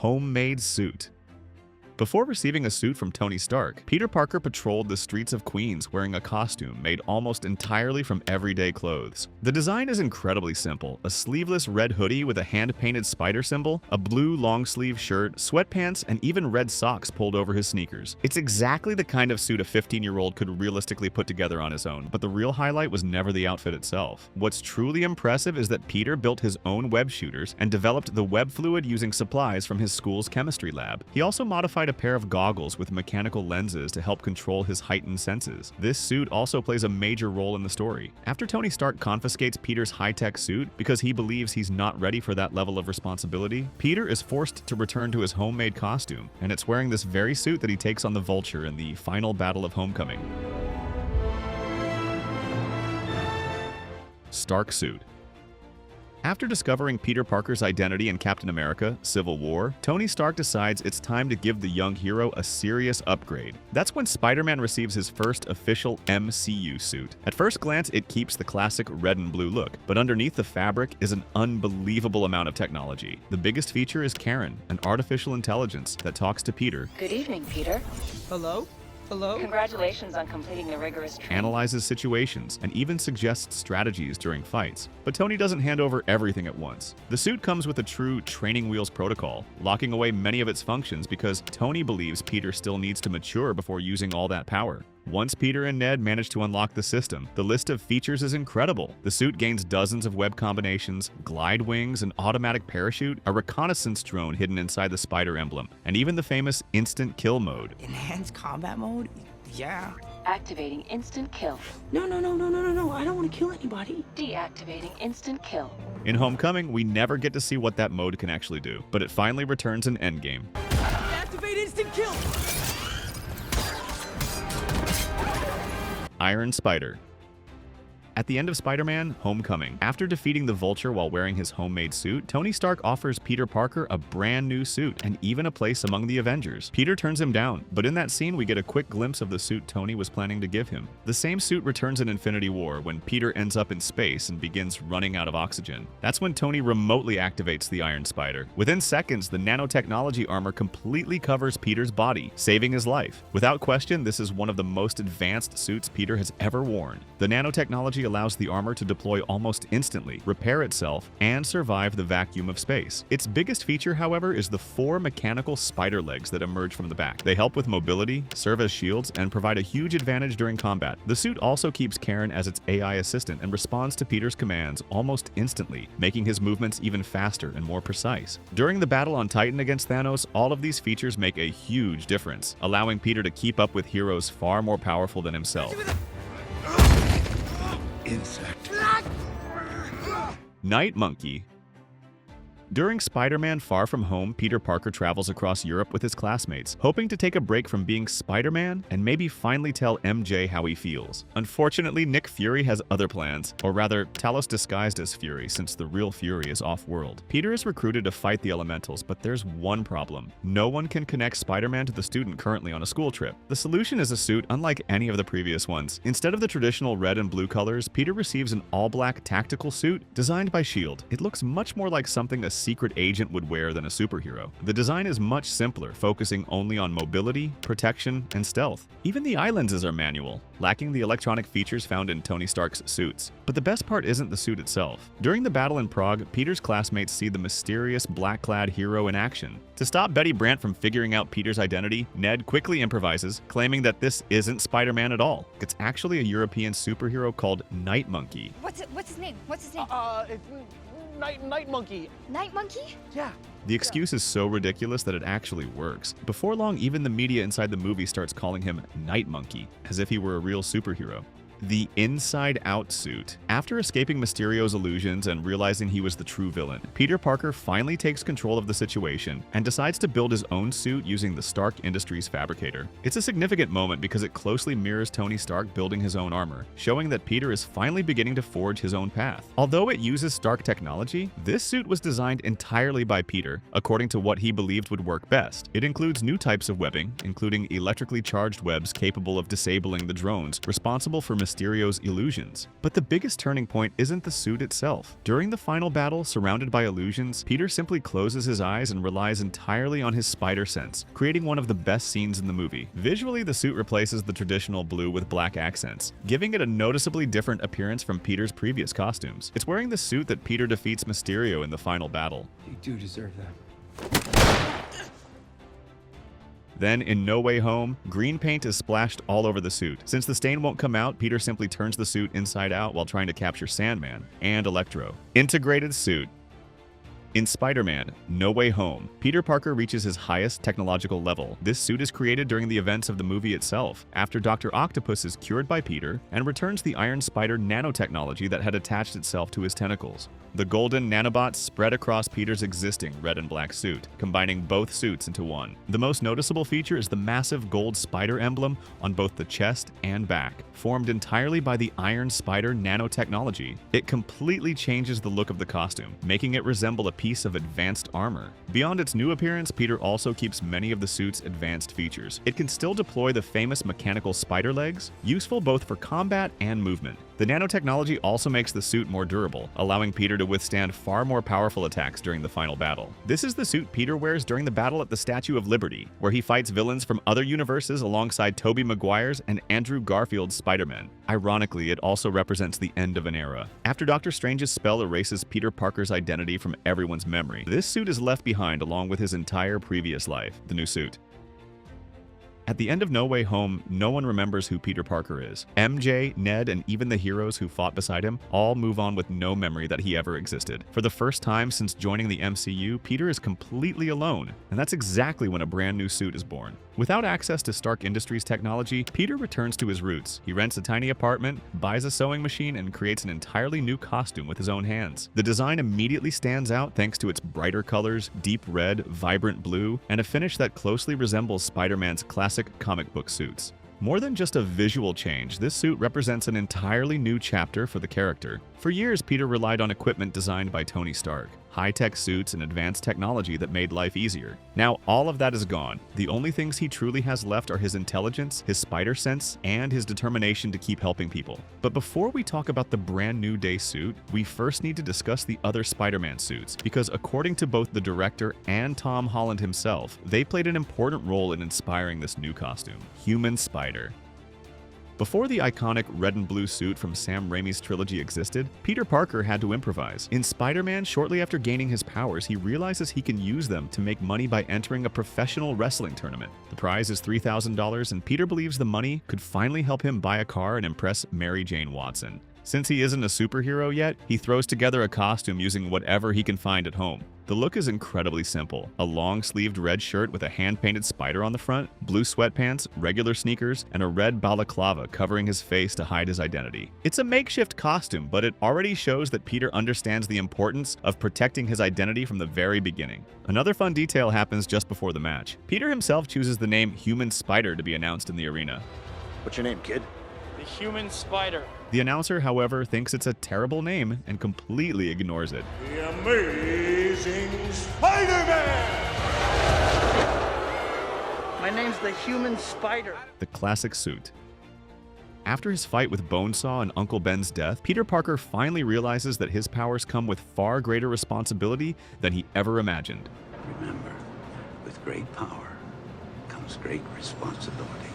Homemade suit. Before receiving a suit from Tony Stark, Peter Parker patrolled the streets of Queens wearing a costume made almost entirely from everyday clothes. The design is incredibly simple: a sleeveless red hoodie with a hand-painted spider symbol, a blue long-sleeve shirt, sweatpants, and even red socks pulled over his sneakers. It's exactly the kind of suit a 15-year-old could realistically put together on his own, but the real highlight was never the outfit itself. What's truly impressive is that Peter built his own web shooters and developed the web fluid using supplies from his school's chemistry lab. He also modified a pair of goggles with mechanical lenses to help control his heightened senses. This suit also plays a major role in the story. After Tony Stark confiscates Peter's high-tech suit because he believes he's not ready for that level of responsibility, Peter is forced to return to his homemade costume, and it's wearing this very suit that he takes on the Vulture in the final battle of Homecoming. Stark suit. After discovering Peter Parker's identity in Captain America: Civil War, Tony Stark decides it's time to give the young hero a serious upgrade. That's when Spider-Man receives his first official MCU suit. At first glance, it keeps the classic red and blue look, but underneath the fabric is an unbelievable amount of technology. The biggest feature is Karen, an artificial intelligence that talks to Peter. Good evening, Peter. Hello? Hello? Congratulations on completing the rigorous training. Analyzes situations, and even suggests strategies during fights. But Tony doesn't hand over everything at once. The suit comes with a true training wheels protocol, locking away many of its functions because Tony believes Peter still needs to mature before using all that power. Once Peter and Ned manage to unlock the system, the list of features is incredible. The suit gains dozens of web combinations, glide wings, an automatic parachute, a reconnaissance drone hidden inside the spider emblem, and even the famous instant kill mode. Enhanced combat mode? Yeah. Activating instant kill. No. I don't want to kill anybody. Deactivating instant kill. In Homecoming, we never get to see what that mode can actually do, but it finally returns in Endgame. Activate instant kill! Iron Spider. At the end of Spider-Man: Homecoming, after defeating the Vulture while wearing his homemade suit, Tony Stark offers Peter Parker a brand new suit and even a place among the Avengers. Peter turns him down, but in that scene we get a quick glimpse of the suit Tony was planning to give him. The same suit returns in Infinity War when Peter ends up in space and begins running out of oxygen. That's when Tony remotely activates the Iron Spider. Within seconds, the nanotechnology armor completely covers Peter's body, saving his life. Without question, this is one of the most advanced suits Peter has ever worn. The nanotechnology allows the armor to deploy almost instantly, repair itself, and survive the vacuum of space. Its biggest feature, however, is the 4 mechanical spider legs that emerge from the back. They help with mobility, serve as shields, and provide a huge advantage during combat. The suit also keeps Karen as its AI assistant and responds to Peter's commands almost instantly, making his movements even faster and more precise. During the battle on Titan against Thanos, all of these features make a huge difference, allowing Peter to keep up with heroes far more powerful than himself. Insect. Night Monkey. During Spider-Man: Far From Home, Peter Parker travels across Europe with his classmates, hoping to take a break from being Spider-Man and maybe finally tell MJ how he feels. Unfortunately, Nick Fury has other plans, or rather, Talos disguised as Fury since the real Fury is off-world. Peter is recruited to fight the elementals, but there's one problem. No one can connect Spider-Man to the student currently on a school trip. The solution is a suit unlike any of the previous ones. Instead of the traditional red and blue colors, Peter receives an all-black tactical suit designed by S.H.I.E.L.D. It looks much more like something a secret agent would wear than a superhero. The design is much simpler, focusing only on mobility, protection, and stealth. Even the eye lenses are manual, lacking the electronic features found in Tony Stark's suits. But the best part isn't the suit itself. During the battle in Prague, Peter's classmates see the mysterious black-clad hero in action. To stop Betty Brant from figuring out Peter's identity, Ned quickly improvises, claiming that this isn't Spider-Man at all. It's actually a European superhero called Night Monkey. What's his name? It's Night Monkey. Night Monkey? Yeah. The excuse is so ridiculous that it actually works. Before long, even the media inside the movie starts calling him Night Monkey, as if he were a real superhero. The Inside Out suit. After escaping Mysterio's illusions and realizing he was the true villain, Peter Parker finally takes control of the situation and decides to build his own suit using the Stark Industries fabricator. It's a significant moment because it closely mirrors Tony Stark building his own armor, showing that Peter is finally beginning to forge his own path. Although it uses Stark technology, this suit was designed entirely by Peter, according to what he believed would work best. It includes new types of webbing, including electrically charged webs capable of disabling the drones responsible for Mysterio's illusions. But the biggest turning point isn't the suit itself. During the final battle, surrounded by illusions, Peter simply closes his eyes and relies entirely on his spider sense, creating one of the best scenes in the movie. Visually, the suit replaces the traditional blue with black accents, giving it a noticeably different appearance from Peter's previous costumes. It's wearing the suit that Peter defeats Mysterio in the final battle. You do deserve that. Then, in No Way Home, green paint is splashed all over the suit. Since the stain won't come out, Peter simply turns the suit inside out while trying to capture Sandman and Electro. Integrated suit. In Spider-Man: No Way Home, Peter Parker reaches his highest technological level. This suit is created during the events of the movie itself, after Dr. Octopus is cured by Peter and returns the Iron Spider nanotechnology that had attached itself to his tentacles. The golden nanobots spread across Peter's existing red and black suit, combining both suits into one. The most noticeable feature is the massive gold spider emblem on both the chest and back, formed entirely by the Iron Spider nanotechnology. It completely changes the look of the costume, making it resemble a piece of advanced armor. Beyond its new appearance, Peter also keeps many of the suit's advanced features. It can still deploy the famous mechanical spider legs, useful both for combat and movement. The nanotechnology also makes the suit more durable, allowing Peter to withstand far more powerful attacks during the final battle. This is the suit Peter wears during the battle at the Statue of Liberty, where he fights villains from other universes alongside Tobey Maguire's and Andrew Garfield's Spider-Man. Ironically, it also represents the end of an era. After Doctor Strange's spell erases Peter Parker's identity from everyone's memory, this suit is left behind along with his entire previous life, the new suit. At the end of No Way Home, no one remembers who Peter Parker is. MJ, Ned, and even the heroes who fought beside him all move on with no memory that he ever existed. For the first time since joining the MCU, Peter is completely alone, and that's exactly when a brand new suit is born. Without access to Stark Industries technology, Peter returns to his roots. He rents a tiny apartment, buys a sewing machine, and creates an entirely new costume with his own hands. The design immediately stands out thanks to its brighter colors, deep red, vibrant blue, and a finish that closely resembles Spider-Man's classic comic book suits. More than just a visual change, this suit represents an entirely new chapter for the character. For years, Peter relied on equipment designed by Tony Stark, high-tech suits and advanced technology that made life easier. Now, all of that is gone. The only things he truly has left are his intelligence, his spider sense, and his determination to keep helping people. But before we talk about the brand new day suit, we first need to discuss the other Spider-Man suits, because according to both the director and Tom Holland himself, they played an important role in inspiring this new costume: Human Spider. Before the iconic red and blue suit from Sam Raimi's trilogy existed, Peter Parker had to improvise. In Spider-Man, shortly after gaining his powers, he realizes he can use them to make money by entering a professional wrestling tournament. The prize is $3,000, and Peter believes the money could finally help him buy a car and impress Mary Jane Watson. Since he isn't a superhero yet, he throws together a costume using whatever he can find at home. The look is incredibly simple: a long-sleeved red shirt with a hand-painted spider on the front, blue sweatpants, regular sneakers, and a red balaclava covering his face to hide his identity. It's a makeshift costume, but it already shows that Peter understands the importance of protecting his identity from the very beginning. Another fun detail happens just before the match. Peter himself chooses the name Human Spider to be announced in the arena. What's your name, kid? The Human Spider. The announcer, however, thinks it's a terrible name and completely ignores it. The Amazing Spider-Man! My name's the Human Spider. The classic suit. After his fight with Bonesaw and Uncle Ben's death, Peter Parker finally realizes that his powers come with far greater responsibility than he ever imagined. Remember, with great power comes great responsibility.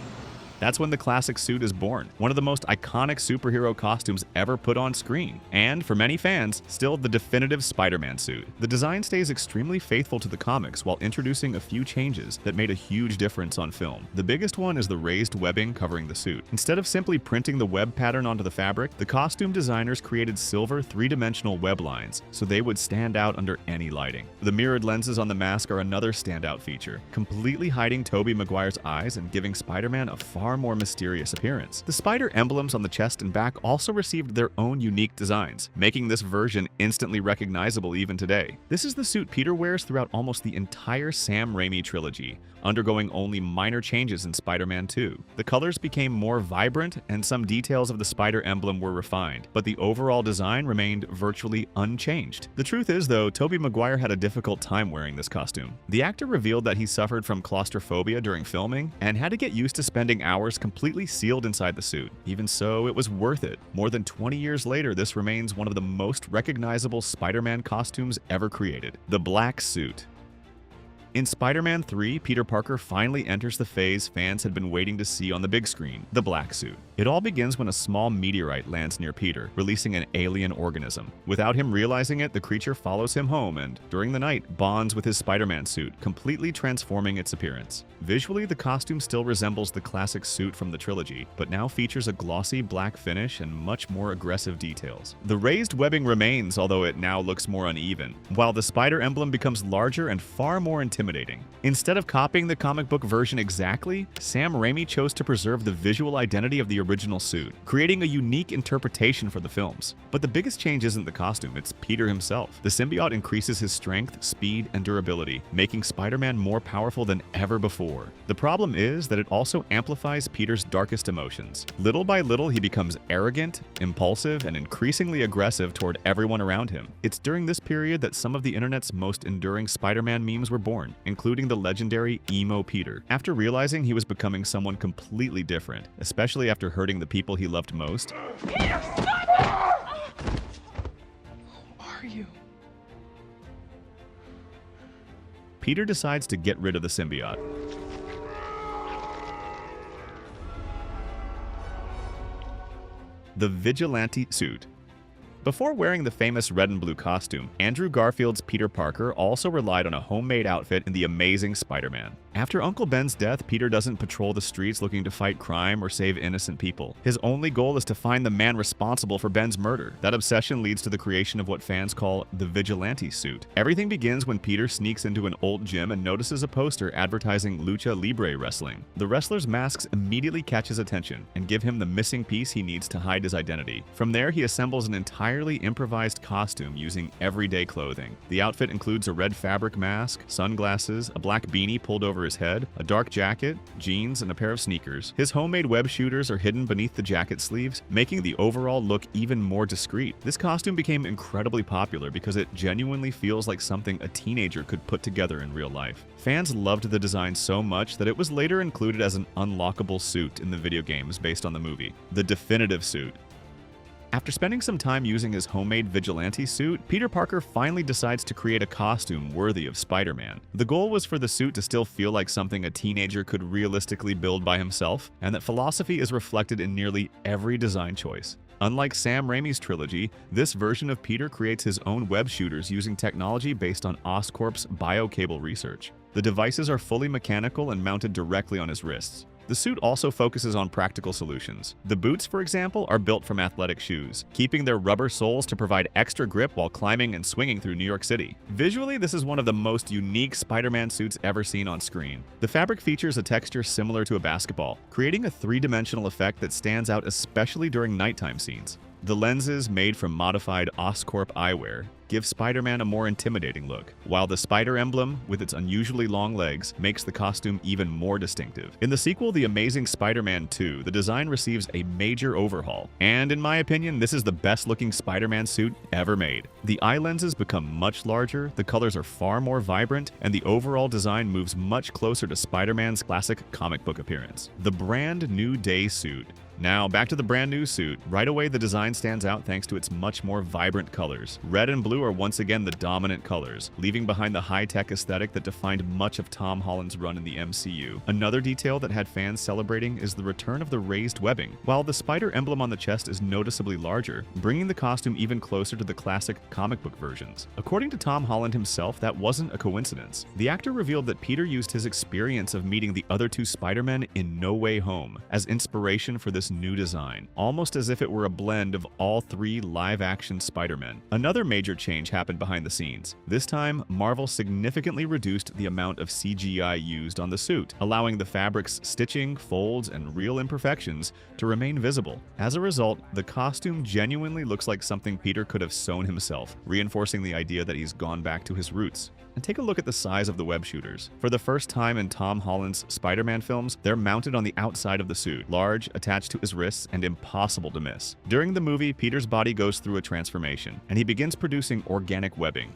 That's when the classic suit is born, one of the most iconic superhero costumes ever put on screen, and for many fans, still the definitive Spider-Man suit. The design stays extremely faithful to the comics while introducing a few changes that made a huge difference on film. The biggest one is the raised webbing covering the suit. Instead of simply printing the web pattern onto the fabric, the costume designers created silver three-dimensional web lines so they would stand out under any lighting. The mirrored lenses on the mask are another standout feature, completely hiding Tobey Maguire's eyes and giving Spider-Man a far more mysterious appearance. The spider emblems on the chest and back also received their own unique designs, making this version instantly recognizable even today. This is the suit Peter wears throughout almost the entire Sam Raimi trilogy, undergoing only minor changes in Spider-Man 2. The colors became more vibrant and some details of the spider emblem were refined, but the overall design remained virtually unchanged. The truth is, though, Tobey Maguire had a difficult time wearing this costume. The actor revealed that he suffered from claustrophobia during filming and had to get used to spending hours hours completely sealed inside the suit. Even so, it was worth it. More than 20 years later, this remains one of the most recognizable Spider-Man costumes ever created. The black suit. In Spider-Man 3, Peter Parker finally enters the phase fans had been waiting to see on the big screen, the black suit. It all begins when a small meteorite lands near Peter, releasing an alien organism. Without him realizing it, the creature follows him home and, during the night, bonds with his Spider-Man suit, completely transforming its appearance. Visually, the costume still resembles the classic suit from the trilogy, but now features a glossy black finish and much more aggressive details. The raised webbing remains, although it now looks more uneven, while the spider emblem becomes larger and far more intimidating. Instead of copying the comic book version exactly, Sam Raimi chose to preserve the visual identity of the original suit, creating a unique interpretation for the films. But the biggest change isn't the costume, it's Peter himself. The symbiote increases his strength, speed, and durability, making Spider-Man more powerful than ever before. The problem is that it also amplifies Peter's darkest emotions. Little by little, he becomes arrogant, impulsive, and increasingly aggressive toward everyone around him. It's during this period that some of the internet's most enduring Spider-Man memes were born, including the legendary Emo Peter. After realizing he was becoming someone completely different, especially after hurting the people he loved most, Peter, stop it! Who are you? Peter decides to get rid of the symbiote. The vigilante suit. Before wearing the famous red and blue costume, Andrew Garfield's Peter Parker also relied on a homemade outfit in The Amazing Spider-Man. After Uncle Ben's death, Peter doesn't patrol the streets looking to fight crime or save innocent people. His only goal is to find the man responsible for Ben's murder. That obsession leads to the creation of what fans call the vigilante suit. Everything begins when Peter sneaks into an old gym and notices a poster advertising lucha libre wrestling. The wrestler's masks immediately catch his attention and give him the missing piece he needs to hide his identity. From there, he assembles an entirely improvised costume using everyday clothing. The outfit includes a red fabric mask, sunglasses, a black beanie pulled over his head, a dark jacket, jeans, and a pair of sneakers. His homemade web shooters are hidden beneath the jacket sleeves, making the overall look even more discreet. This costume became incredibly popular because it genuinely feels like something a teenager could put together in real life. Fans loved the design so much that it was later included as an unlockable suit in the video games based on the movie, the definitive suit. After spending some time using his homemade vigilante suit, Peter Parker finally decides to create a costume worthy of Spider-Man. The goal was for the suit to still feel like something a teenager could realistically build by himself, and that philosophy is reflected in nearly every design choice. Unlike Sam Raimi's trilogy, this version of Peter creates his own web shooters using technology based on Oscorp's biocable research. The devices are fully mechanical and mounted directly on his wrists. The suit also focuses on practical solutions. The boots, for example, are built from athletic shoes, keeping their rubber soles to provide extra grip while climbing and swinging through New York City. Visually, this is one of the most unique Spider-Man suits ever seen on screen. The fabric features a texture similar to a basketball, creating a three-dimensional effect that stands out especially during nighttime scenes. The lenses, made from modified Oscorp eyewear, give Spider-Man a more intimidating look, while the spider emblem, with its unusually long legs, makes the costume even more distinctive. In the sequel, The Amazing Spider-Man 2, the design receives a major overhaul, and in my opinion, this is the best-looking Spider-Man suit ever made. The eye lenses become much larger, the colors are far more vibrant, and the overall design moves much closer to Spider-Man's classic comic book appearance. The brand new day suit. Now, back to the brand new suit. Right away, the design stands out thanks to its much more vibrant colors. Red and blue are once again the dominant colors, leaving behind the high-tech aesthetic that defined much of Tom Holland's run in the MCU. Another detail that had fans celebrating is the return of the raised webbing. While the spider emblem on the chest is noticeably larger, bringing the costume even closer to the classic comic book versions. According to Tom Holland himself, that wasn't a coincidence. The actor revealed that Peter used his experience of meeting the other two Spider-Men in No Way Home as inspiration for this new design, almost as if it were a blend of all three live-action Spider-Men. Another major change happened behind the scenes. This time, Marvel significantly reduced the amount of CGI used on the suit, allowing the fabric's stitching, folds, and real imperfections to remain visible. As a result, the costume genuinely looks like something Peter could have sewn himself, reinforcing the idea that he's gone back to his roots. And take a look at the size of the web shooters. For the first time in Tom Holland's Spider-Man films, they're mounted on the outside of the suit, large, attached to his wrists, and impossible to miss. During the movie, Peter's body goes through a transformation, and he begins producing organic webbing.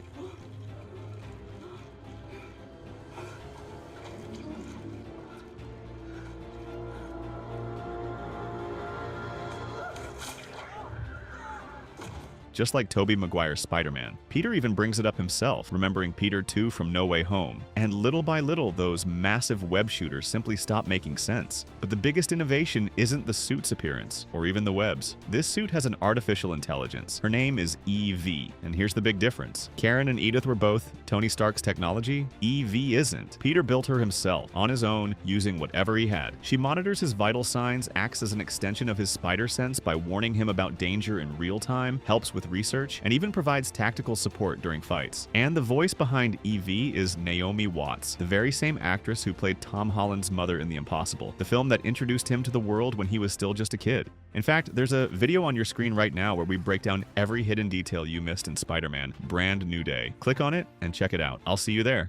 just like Tobey Maguire's Spider-Man. Peter even brings it up himself, remembering Peter 2 from No Way Home. And little by little, those massive web shooters simply stop making sense. But the biggest innovation isn't the suit's appearance, or even the webs. This suit has an artificial intelligence. Her name is EV, and here's the big difference. Karen and Edith were both Tony Stark's technology. EV isn't. Peter built her himself, on his own, using whatever he had. She monitors his vital signs, acts as an extension of his spider sense by warning him about danger in real time, helps with research, and even provides tactical support during fights. And the voice behind EV is Naomi Watts, the very same actress who played Tom Holland's mother in The Impossible, the film that introduced him to the world when he was still just a kid. In fact, there's a video on your screen right now where we break down every hidden detail you missed in Spider-Man: Brand New Day. Click on it and check it out. I'll see you there.